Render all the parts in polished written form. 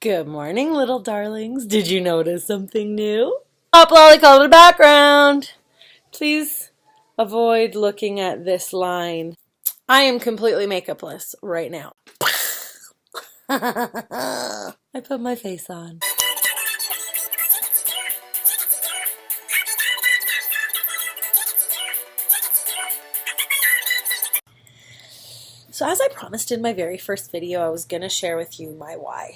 Good morning, little darlings. Did you notice something new? Poplolly color background. Please avoid looking at this line. I am completely makeupless right now. I put my face on. So as I promised in my very first video, I was going to share with you my why.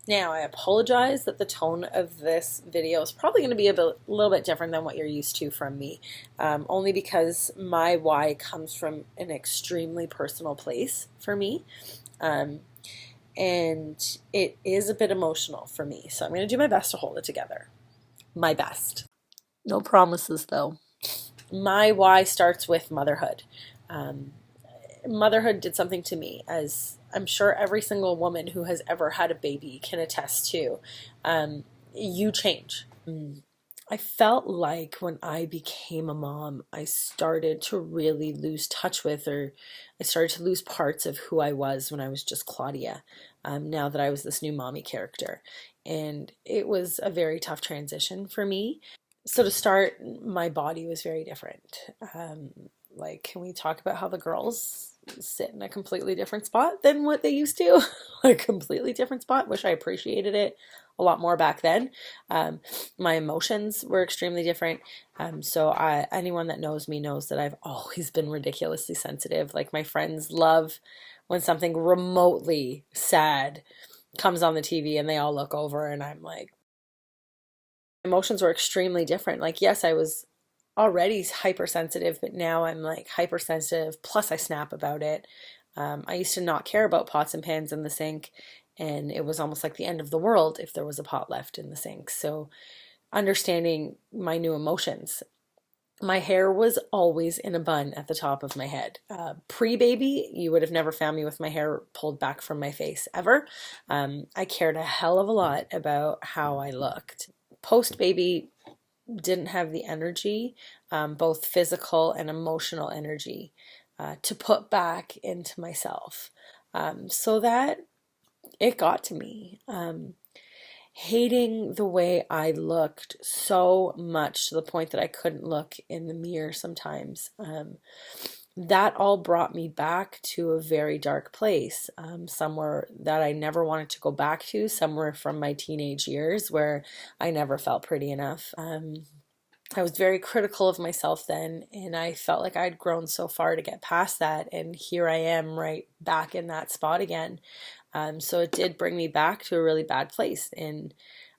Now, I apologize that the tone of this video is probably going to be a little bit different than what you're used to from me, only because my why comes from an extremely personal place for me, and it is a bit emotional for me, so I'm going to do my best to hold it together. My best. No promises, though. My why starts with motherhood. Motherhood did something to me, as I'm sure every single woman who has ever had a baby can attest to. You change. I felt like when I became a mom, I started to really lose touch with, or I started to lose parts of who I was when I was just Claudia, now that I was this new mommy character. And it was a very tough transition for me. So to start, my body was very different. Like, can we talk about how the girls sit in a completely different spot than what they used to? A completely different spot. Wish I appreciated it a lot more back then. My emotions were extremely different. So anyone that knows me knows that I've always been ridiculously sensitive. Like, my friends love when something remotely sad comes on the TV and they all look over and I'm like, emotions were extremely different. Like, yes, I was already hypersensitive, but now I'm like hypersensitive, plus I snap about it. I used to not care about pots and pans in the sink, and it was almost like the end of the world if there was a pot left in the sink. So understanding my new emotions. My hair was always in a bun at the top of my head. Pre-baby, you would have never found me with my hair pulled back from my face ever. I cared a hell of a lot about how I looked. Post-baby, didn't have the energy, both physical and emotional energy, to put back into myself. So that it got to me. Hating the way I looked so much to the point that I couldn't look in the mirror sometimes. That all brought me back to a very dark place, somewhere that I never wanted to go back to, somewhere from my teenage years where I never felt pretty enough. I was very critical of myself then, and I felt like I'd grown so far to get past that, and here I am right back in that spot again. So it did bring me back to a really bad place, and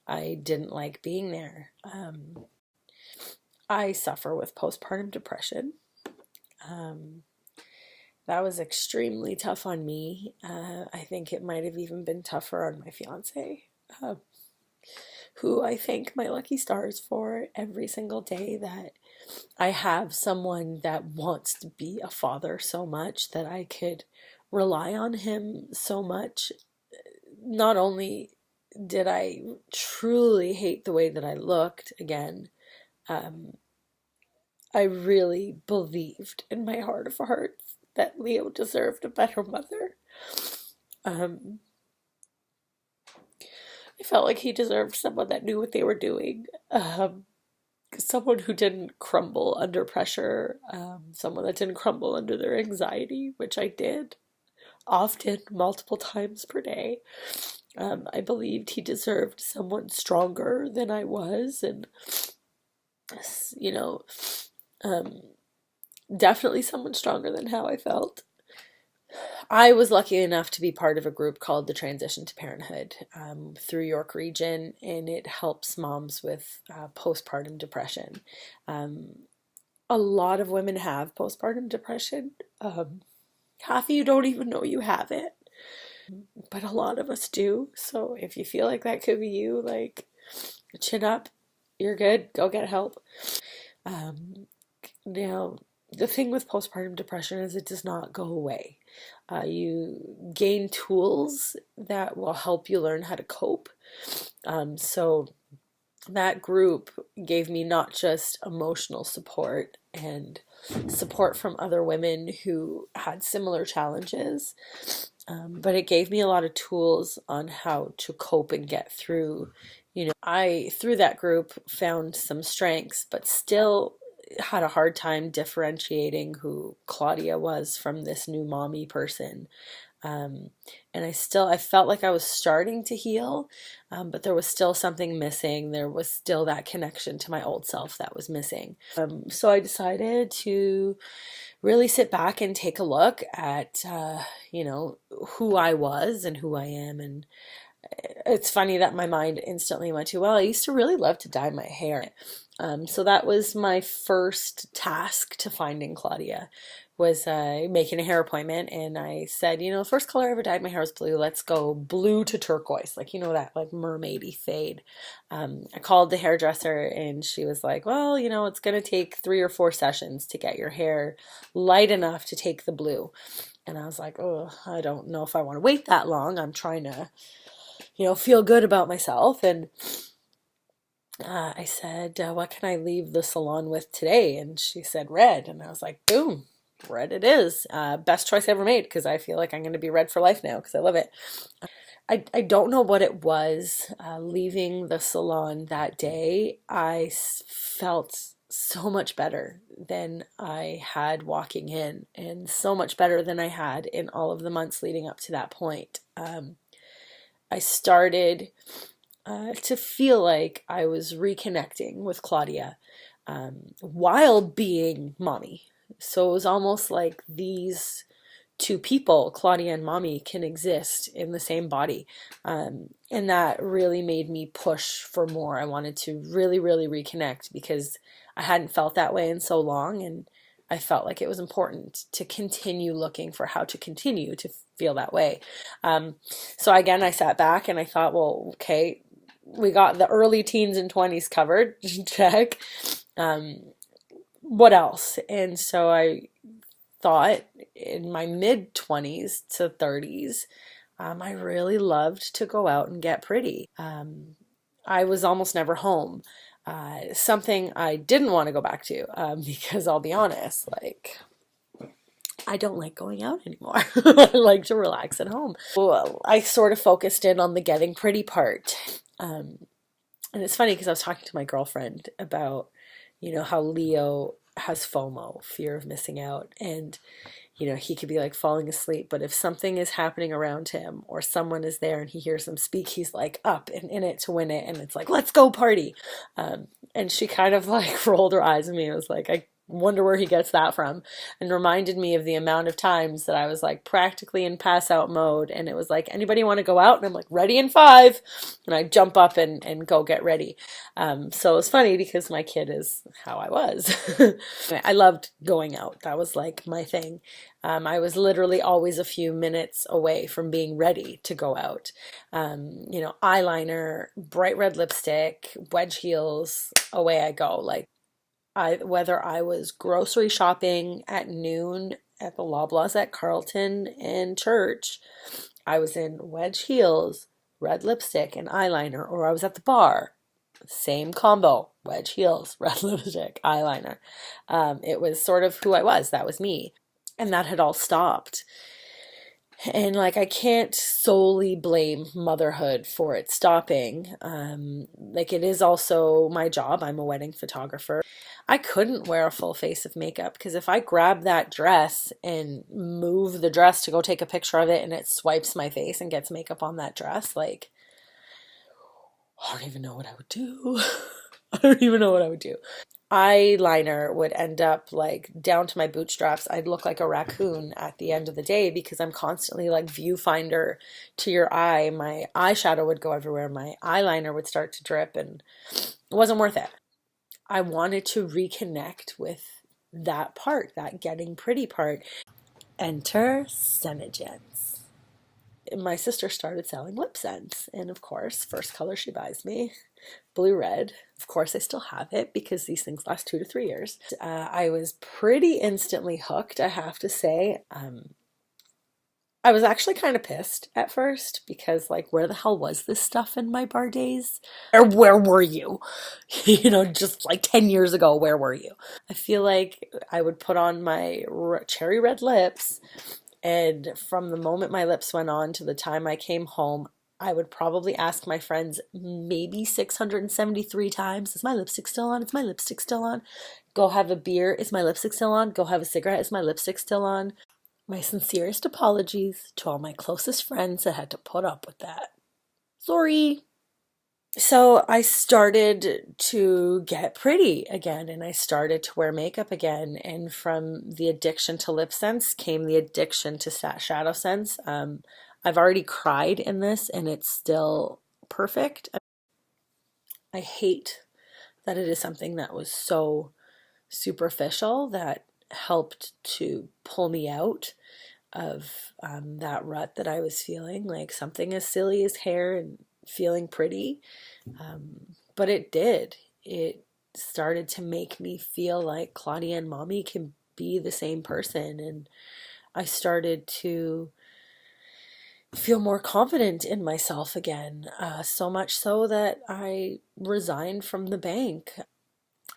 I didn't like being there. I suffer with postpartum depression. That was extremely tough on me. I think it might have even been tougher on my fiance, who I thank my lucky stars for every single day, that I have someone that wants to be a father so much that I could rely on him so much. Not only did I truly hate the way that I looked again, I really believed in my heart of hearts that Leo deserved a better mother. I felt like he deserved someone that knew what they were doing, someone who didn't crumble under pressure, someone that didn't crumble under their anxiety, which I did, often, multiple times per day. I believed he deserved someone stronger than I was, and, you know, definitely someone stronger than how I felt. I was lucky enough to be part of a group called the Transition to Parenthood, through York Region, and it helps moms with postpartum depression. A lot of women have postpartum depression. Half of you don't even know you have it, but a lot of us do. So if you feel like that could be you, like, chin up, you're good, go get help. Now, the thing with postpartum depression is it does not go away. You gain tools that will help you learn how to cope. So that group gave me not just emotional support and support from other women who had similar challenges, But it gave me a lot of tools on how to cope and get through. I, through that group, found some strengths, but still had a hard time differentiating who Claudia was from this new mommy person. Um, and I felt like I was starting to heal, but there was still something missing. There was still that connection to my old self that was missing. So I decided to really sit back and take a look at, who I was and who I am. And it's funny that my mind instantly went to, well, I used to really love to dye my hair. So that was my first task to finding Claudia, was making a hair appointment. And I said, the first color I ever dyed my hair was blue. Let's go blue to turquoise, like, that like mermaidy fade. I called the hairdresser and she was like, well, it's going to take 3 or 4 sessions to get your hair light enough to take the blue. And I was like, oh, I don't know if I want to wait that long. I'm trying to feel good about myself. And I said, what can I leave the salon with today? And she said red. And I was like, boom, red it is. Best choice I ever made, because I feel like I'm going to be red for life now because I love it. I don't know what it was. Leaving the salon that day, I felt so much better than I had walking in, and so much better than I had in all of the months leading up to that point. I started to feel like I was reconnecting with Claudia while being mommy. So it was almost like these two people, Claudia and mommy, can exist in the same body. And that really made me push for more. I wanted to really, really reconnect because I hadn't felt that way in so long. And I felt like it was important to continue looking for how to continue to feel that way. So again, I sat back and I thought, well, okay, we got the early teens and 20s covered, check. What else? And so I thought in my mid 20s to 30s, I really loved to go out and get pretty. I was almost never home. Something I didn't want to go back to, because I'll be honest, like, I don't like going out anymore. I like to relax at home. Well, I sort of focused in on the getting pretty part. And it's funny because I was talking to my girlfriend about, how Leo has FOMO, fear of missing out. And, he could be like falling asleep, but if something is happening around him or someone is there and he hears them speak, he's like up and in it to win it. And it's like, let's go party. And she kind of like rolled her eyes at me and was like, I wonder where he gets that from, and reminded me of the amount of times that I was like practically in pass out mode, and it was like, anybody want to go out? And I'm like, ready in 5, and I jump up and go get ready. So it was funny because my kid is how I was. I loved going out. That was like my thing. I was literally always a few minutes away from being ready to go out. Eyeliner, bright red lipstick, wedge heels, away I go. Like, whether I was grocery shopping at noon at the Loblaws at Carlton and Church, I was in wedge heels, red lipstick, and eyeliner, or I was at the bar, same combo, wedge heels, red lipstick, eyeliner. It was sort of who I was. That was me. And that had all stopped. And like, I can't solely blame motherhood for it stopping. Like, it is also my job. I'm a wedding photographer. I couldn't wear a full face of makeup because if I grab that dress and move the dress to go take a picture of it and it swipes my face and gets makeup on that dress, like, I don't even know what I would do. I don't even know what I would do. Eyeliner would end up like down to my bootstraps. I'd look like a raccoon at the end of the day because I'm constantly like viewfinder to your eye. My eyeshadow would go everywhere. My eyeliner would start to drip, and it wasn't worth it. I wanted to reconnect with that part, that getting pretty part. Enter SeneGence. My sister started selling lip scents, and of course, first color she buys me, blue red. Of course, I still have it because these things last 2 to 3 years. I was pretty instantly hooked, I have to say. I was actually kind of pissed at first because, like, where the hell was this stuff in my bar days? Or where were you? Just like 10 years ago, where were you? I feel like I would put on my cherry red lips And from the moment my lips went on to the time I came home, I would probably ask my friends maybe 673 times, is my lipstick still on? Is my lipstick still on? Go have a beer, is my lipstick still on? Go have a cigarette, is my lipstick still on? My sincerest apologies to all my closest friends that had to put up with that. Sorry. So I started to get pretty again and I started to wear makeup again. And from the addiction to lip sense came the addiction to shadow sense. I've already cried in this and it's still perfect. I hate that it is something that was so superficial that helped to pull me out of that rut that I was feeling, like something as silly as hair and feeling pretty. But it did. It started to make me feel like Claudia and mommy can be the same person. And I started to feel more confident in myself again. So much so that I resigned from the bank.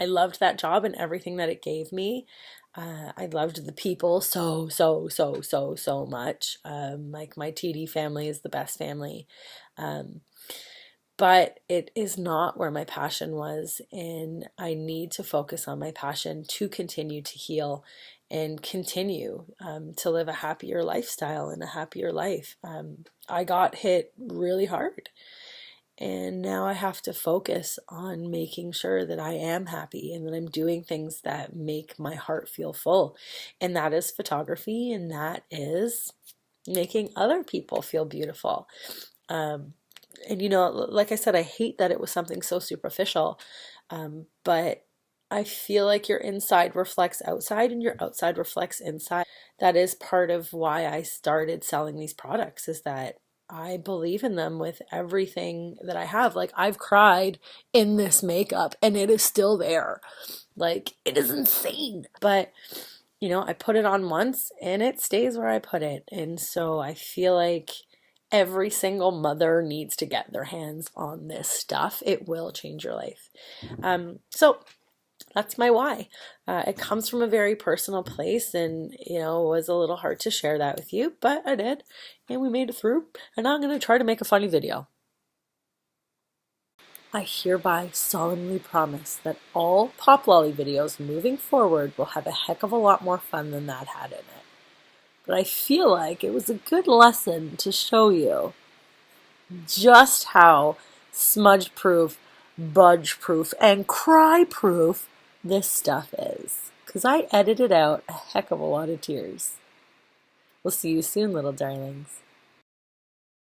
I loved that job and everything that it gave me. I loved the people so much. Like my TD family is the best family. Um, but it is not where my passion was, and I need to focus on my passion to continue to heal and continue to live a happier lifestyle and a happier life. I got hit really hard, and now I have to focus on making sure that I am happy and that I'm doing things that make my heart feel full. And that is photography, and that is making other people feel beautiful. And you know, like I said, I hate that it was something so superficial, but I feel like your inside reflects outside and your outside reflects inside. That is part of why I started selling these products, is that I believe in them with everything that I have. Like, I've cried in this makeup and it is still there. Like, it is insane. But, you know, I put it on once and it stays where I put it. And so I feel like every single mother needs to get their hands on this stuff. It will change your life. So that's my why. It comes from a very personal place, and you know, it was a little hard to share that with you, but I did, and we made it through. And now I'm going to try to make a funny video. I hereby solemnly promise that all Poplolly videos moving forward will have a heck of a lot more fun than that had in it. But I feel like it was a good lesson to show you just how smudge-proof, budge-proof, and cry-proof this stuff is. Because I edited out a heck of a lot of tears. We'll see you soon, little darlings.